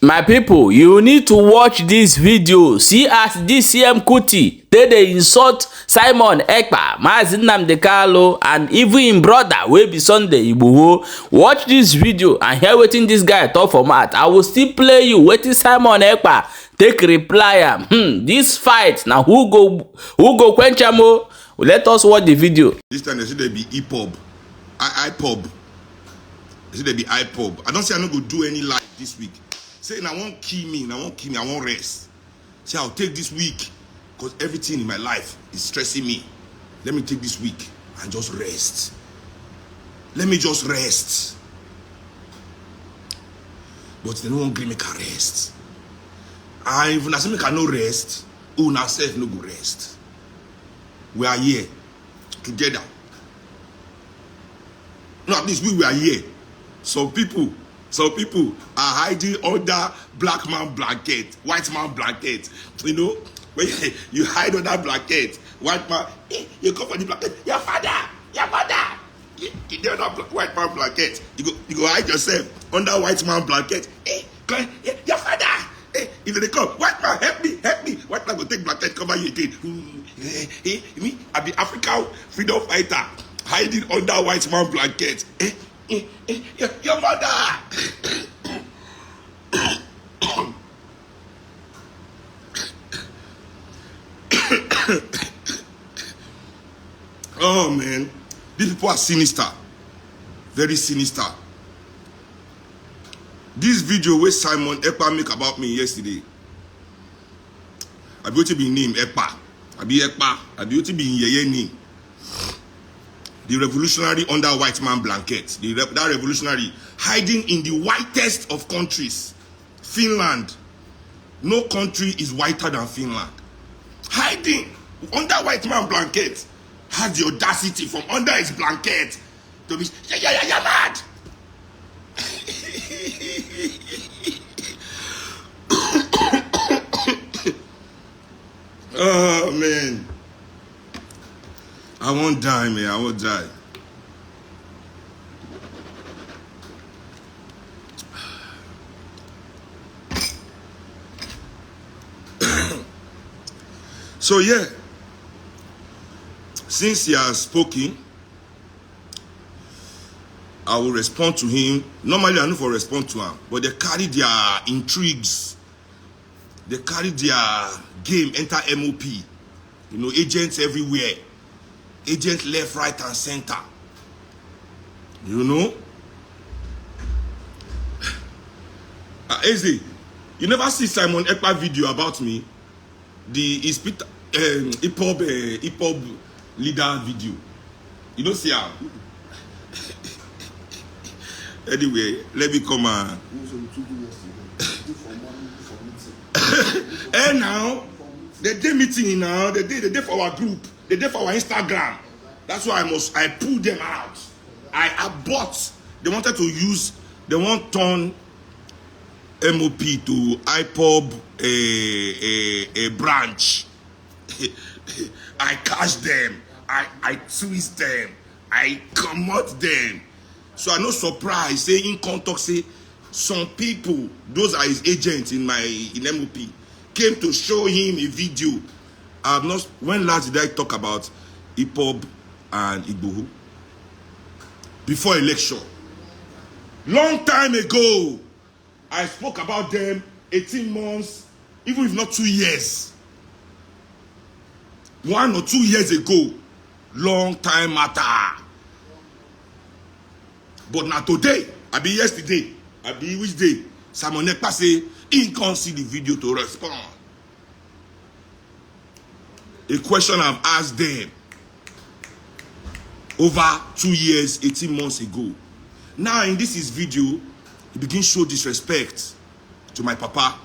My people, you need to watch this video. See as this Kuti they insult Simon Ekpa, Mazi NnamdiKanu, and even him brother wey be Sunday Igboho. Watch this video and hear wetin this guy talk for mouth. I will still play you wetin Simon Ekpa take reply am. This fight now who go quench am o? Let us watch the video. This time they say they be EPOB, IPOB. They say they be IPOB. I don't say I no go do any live this week. Say I won't kill me, I won't rest. Say I'll take this week because everything in my life is stressing me. Let me take this week and just rest. Let me just rest. But they don't give me a rest. And if I say I no rest, una self no go rest. We are here together. No, at least we are here. Some people are hiding under black man blanket, white man blanket. You know, when you hide under blanket, white man, you come for the blanket, your father. You get under white man blanket. You go hide yourself under white man blanket. Your father. If they come, white man, help me. White man go take blanket, cover you again. Me, I be African freedom fighter, hiding under white man blanket. Your mother. Oh man, these people are sinister, very sinister. This video where Simon Ekpa make about me yesterday, I be to be named Ekpa. I be Ekpa. I be to be Yeye name. The revolutionary under white man blanket. That revolutionary hiding in the whitest of countries, Finland. No country is whiter than Finland. Hiding under white man blanket, has the audacity from under his blanket to be you're mad. Oh man, I won't die, man. I won't die. So yeah, since he has spoken, I will respond to him. Normally I know for respond to him, but they carry their intrigues. They carry their game, enter MOP. You know, agents everywhere. Agents left, right, and center. You know? Eze, you never see Simon Ekpa video about me? The EPOB leader video. You don't see how? Anyway, let me come on. And now, the day meeting now, the day for our group, the day for our Instagram. That's why I pulled them out. I abort. They wanted to use, they want turn MOP to IPOB a branch. I catch them. I twist them. I commot them. So I no surprise say in contact say some people, those are his agents in MOP, came to show him a video. I've not, when last did I talk about EPOB and Igboho? Before election. Long time ago, I spoke about them 18 months, even if not 2 years. 1 or 2 years ago. Long time matter. But now today, I be yesterday, I be which day? Simon Ekpa say, he can't see the video to respond. A question I've asked them over 2 years, 18 months ago. Now in this video, he begins to show disrespect to my papa.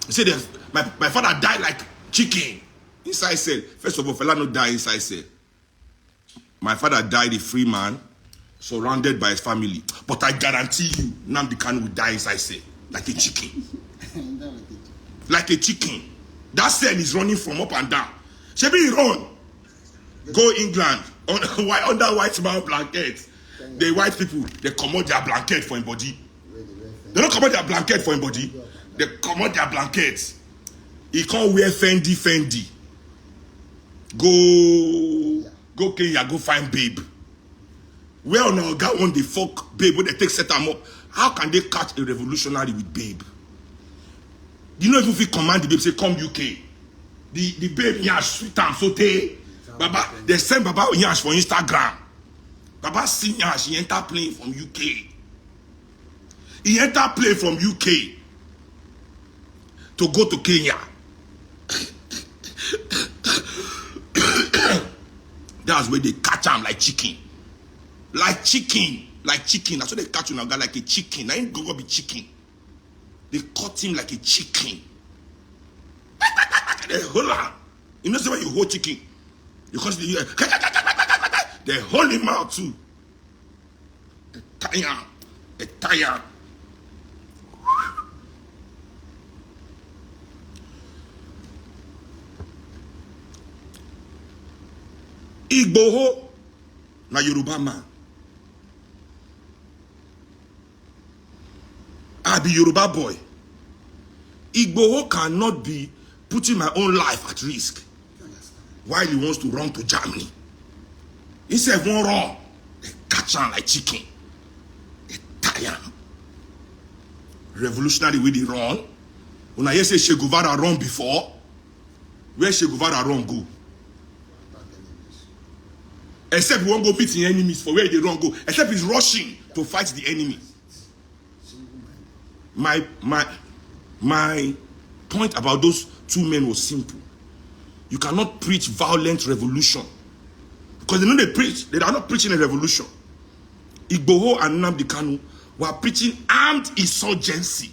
He said that my father died like chicken inside cell. First of all, fella no die inside cell. My father died a free man, surrounded by his family. But I guarantee you, NnamdiKanu will die inside cell like a chicken. Like a chicken. That cell is running from up and down. Shebi run. Go England under white man blanket. The white people, they commode their blanket for him body. They don't come out their blanket for anybody. They come out their blankets. He can't wear Fendi. Go Kenya, go find babe. Where on our guy want the fuck babe when they take set them up? How can they catch a revolutionary with babe? You know if you command the babe say come UK. The babe nyash sweet and saute. Baba, they send Baba nyash for Instagram. Baba see nyash, he enter plane from UK. He enter plane from UK to go to Kenya. That's where they catch him like chicken. Like chicken. That's what they catch you now, guy like a chicken. I ain't gonna be chicken. They caught him like a chicken. They hold on. You know when you hold chicken, you constantly hear they hold him out too. A tire. Igboho na Yoruba man. I be Yoruba boy. Igboho cannot be putting my own life at risk while he wants to run to Germany. He said one run, they catch him like chicken. They tie him. Revolutionary way they run. When I say Che Guevara run before, where Che Guevara run go? Except he won't go beat the enemies for where they run go. Except he's rushing to fight the enemy. My point about those two men was simple. You cannot preach violent revolution. Because they know they preach. They are not preaching a revolution. Igboho and NnamdiKanu were preaching armed insurgency.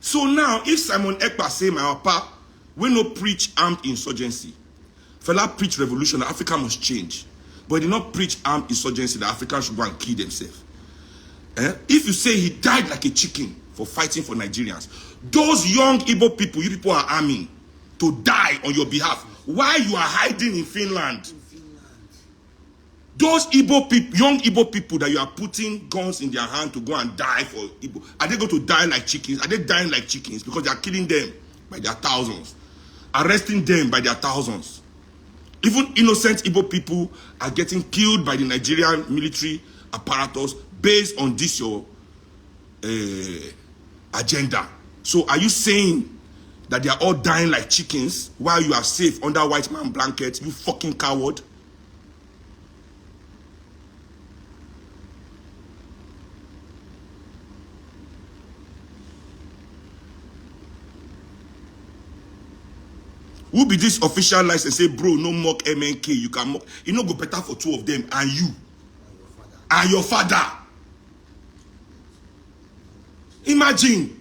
So now, if Simon Ekpa say, my papa, we no preach armed insurgency. Fella preach revolution, Africa must change. But he did not preach armed insurgency that Africans should go and kill themselves. If you say he died like a chicken for fighting for Nigerians, those young Igbo people, you people are arming to die on your behalf. Why you are hiding in Finland? Those Igbo people, young Igbo people that you are putting guns in their hand to go and die for Igbo, are they going to die like chickens? Are they dying like chickens? Because they are killing them by their thousands, arresting them by their thousands. Even innocent Igbo people are getting killed by the Nigerian military apparatus based on this your agenda. So are you saying that they are all dying like chickens while you are safe under white man blankets, you fucking coward? Who be this official license say, bro, no mock MNK, you can mock. You know, go better for two of them and you. And your father. Imagine.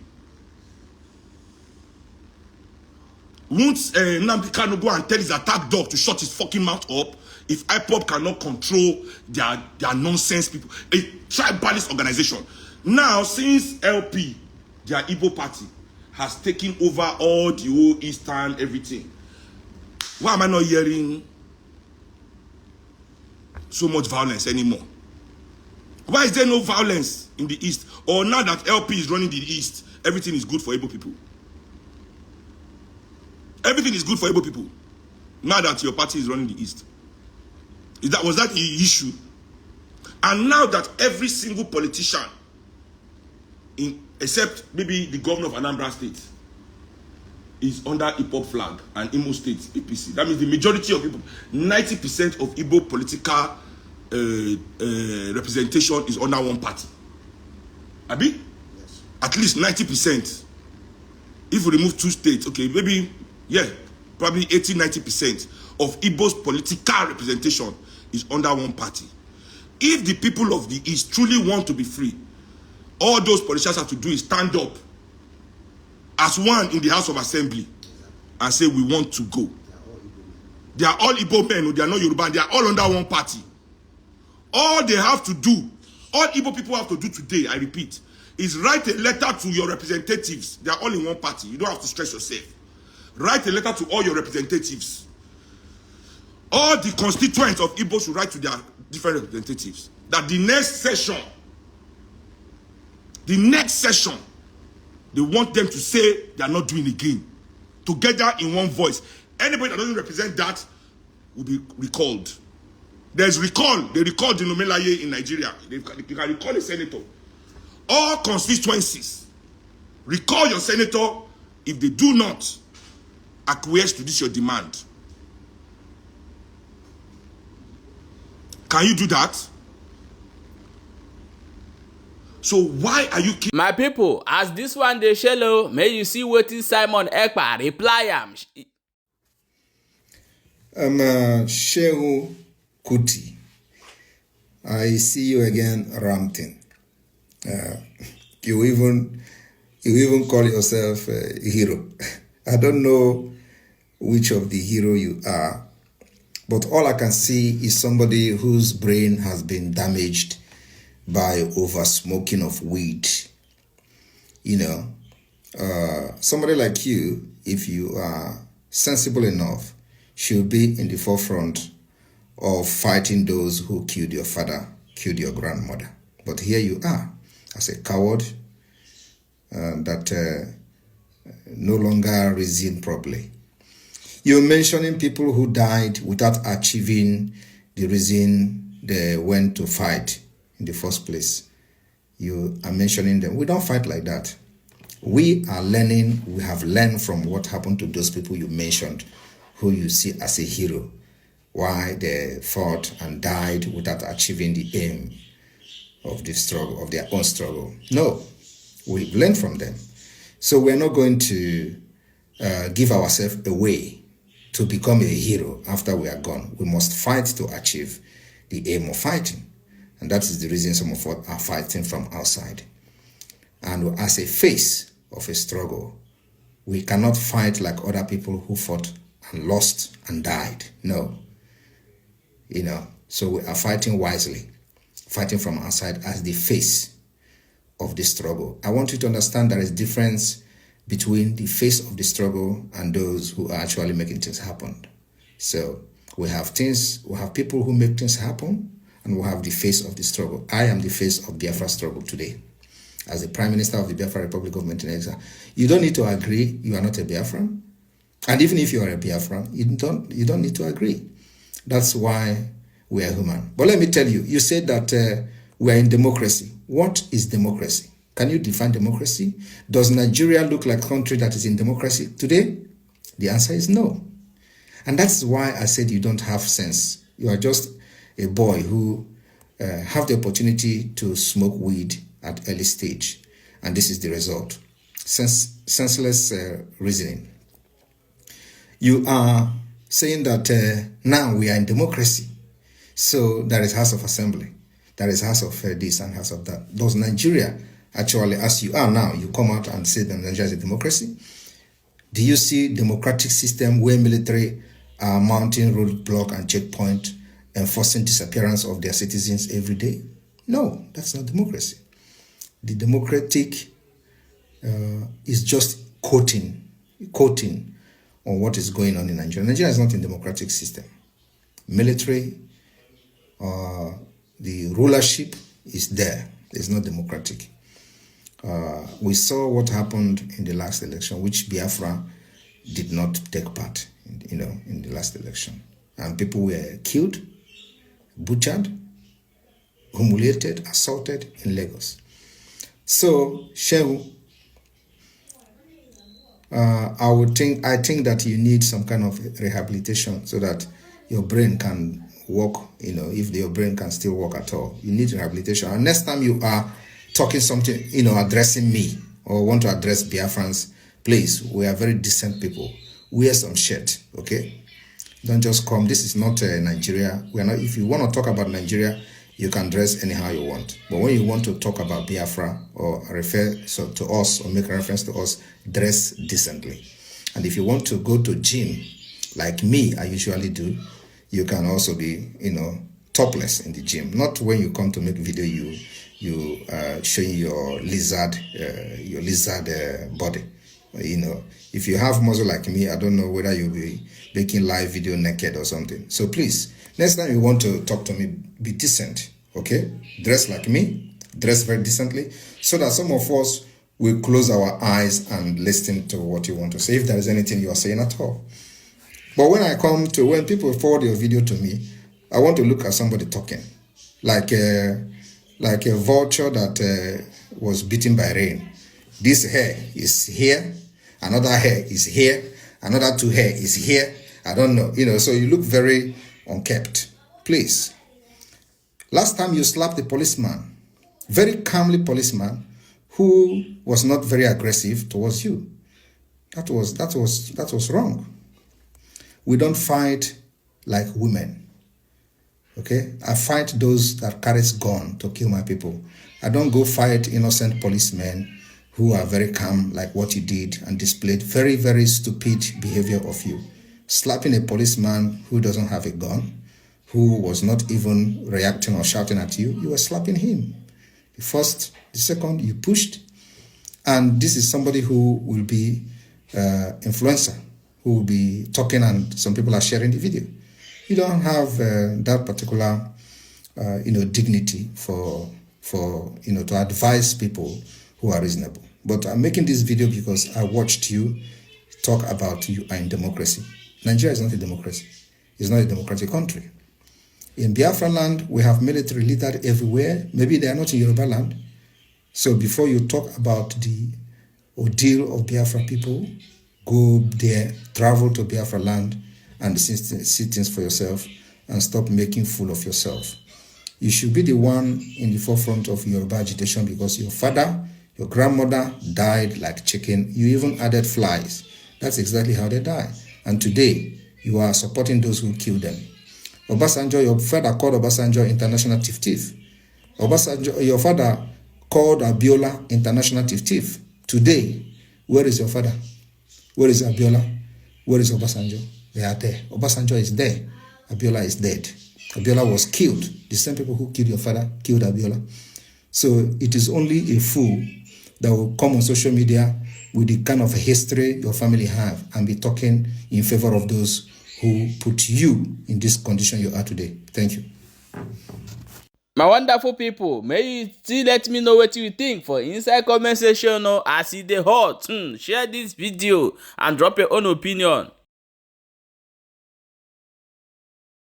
Won't NnamdiKanu go and tell his attack dog to shut his fucking mouth up if IPOB cannot control their nonsense people? A tribalist organization. Now, since LP, their Igbo party, has taken over all the whole Eastern everything, why am I not hearing so much violence anymore? Why is there no violence in the East? Or now that LP is running the East, everything is good for Igbo people? Everything is good for Igbo people now that your party is running the East. Was that the issue? And now that every single politician, except maybe the governor of Anambra State, is under Igbo flag and Imo State APC. That means the majority of people, 90% of Igbo political representation is under one party. Abi? Yes. At least 90%. If we remove two states, okay, maybe, yeah, probably 80-90% of Igbo's political representation is under one party. If the people of the East truly want to be free, all those politicians have to do is stand up as one in the House of Assembly and say, we want to go. They are all Igbo men, they are not Yoruba, they are all under one party. All they have to do, all Igbo people have to do today, I repeat, is write a letter to your representatives. They are all in one party. You don't have to stress yourself. Write a letter to all your representatives. All the constituents of Igbo should write to their different representatives that the next session, The next session, they want them to say they are not doing again. Together in one voice. Anybody that doesn't represent that will be recalled. There's recall. They recall the Nomelaye in Nigeria. You can recall a senator. All constituencies, recall your senator if they do not acquiesce to this your demand. Can you do that? So why are you keep My people, as this one dey shallow, may you see wetin Simon Ekpa reply am. Seun Kuti, I see you again ranting. You even call yourself a hero. I don't know which of the hero you are, but all I can see is somebody whose brain has been damaged by over smoking of weed. You know, somebody like you, if you are sensible enough, should be in the forefront of fighting those who killed your father, killed your grandmother. But here you are, as a coward that no longer reasoned properly. You're mentioning people who died without achieving the reason they went to fight in the first place. You are mentioning them. We don't fight like that. We are learning, we have learned from what happened to those people you mentioned, who you see as a hero, why they fought and died without achieving the aim of the struggle, of their own struggle. No, we've learned from them. So we're not going to give ourselves away to become a hero after we are gone. We must fight to achieve the aim of fighting. And that is the reason some of us are fighting from outside. And as a face of a struggle, we cannot fight like other people who fought and lost and died. No. You know, so we are fighting wisely, fighting from outside as the face of the struggle. I want you to understand there is difference between the face of the struggle and those who are actually making things happen. So we have people who make things happen, and we have the face of the struggle. I am the face of Biafra struggle today. As the Prime Minister of the Biafra Republic Government in Exile, you don't need to agree you are not a Biafran. And even if you are a Biafran, you don't need to agree. That's why we are human. But let me tell you, you said that we are in democracy. What is democracy? Can you define democracy? Does Nigeria look like a country that is in democracy today? The answer is no. And that's why I said you don't have sense. You are just a boy who have the opportunity to smoke weed at early stage. And this is the result. Senseless reasoning. You are saying that now we are in democracy. So there is House of Assembly. There is House of this and House of that. Does Nigeria actually, as you are now, you come out and say that Nigeria is a democracy? Do you see democratic system where military are mounting roadblock and checkpoint, enforcing disappearance of their citizens every day? No, that's not democracy. The democratic is just quoting on what is going on in Nigeria. Nigeria is not a democratic system. Military, the rulership is there. It's not democratic. We saw what happened in the last election, which Biafra did not take part in the last election. And people were killed, butchered, humiliated, assaulted in Lagos. So, Seun, I think that you need some kind of rehabilitation so that your brain can work, if your brain can still work at all. You need rehabilitation. And next time you are talking something, addressing me or want to address Biafrans, please, we are very decent people. Wear some shirt, okay? Don't just come. This is not Nigeria. We are not. If you want to talk about Nigeria, you can dress anyhow you want. But when you want to talk about Biafra or refer to us or make reference to us, dress decently. And if you want to go to gym, like me, I usually do, you can also be, topless in the gym. Not when you come to make video, you showing your lizard body. If you have muscle like me, I don't know whether you'll be making live video naked or something. So please, next time you want to talk to me, be decent, okay? Dress like me, dress very decently, so that some of us will close our eyes and listen to what you want to say, if there is anything you are saying at all. But when people forward your video to me, I want to look at somebody talking, like a vulture that was beaten by rain. This hair is here, another hair is here, another two hair is here. I don't know, so you look very unkept. Please. Last time you slapped a policeman, very calmly policeman, who was not very aggressive towards you. That was wrong. We don't fight like women. Okay? I fight those that carries gun to kill my people. I don't go fight innocent policemen who are very calm, like what you did, and displayed very, very stupid behavior of you. Slapping a policeman who doesn't have a gun, who was not even reacting or shouting at you, you were slapping him. The first, the second, you pushed. And this is somebody who will be influencer, who will be talking, and some people are sharing the video. You don't have that particular, dignity for to advise people who are reasonable. But I'm making this video because I watched you talk about you are in democracy. Nigeria is not a democracy. It's not a democratic country. In Biafra land, we have military leaders everywhere. Maybe they are not in Yoruba land. So before you talk about the ordeal of Biafra people, go there, travel to Biafra land, and see things for yourself, and stop making fool of yourself. You should be the one in the forefront of Yoruba agitation, because your father, your grandmother died like chicken. You even added flies. That's exactly how they die. And today, you are supporting those who killed them. Obasanjo, your father called Obasanjo international thief. Obasanjo, your father called Abiola international thief. Today, where is your father? Where is Abiola? Where is Obasanjo? They are there. Obasanjo is there. Abiola is dead. Abiola was killed. The same people who killed your father killed Abiola. So it is only a fool that will come on social media with the kind of history your family have and be talking in favor of those who put you in this condition you are today. Thank you. My wonderful people, may you still let me know what you think for inside comment section, or as e dey hot. Share this video and drop your own opinion.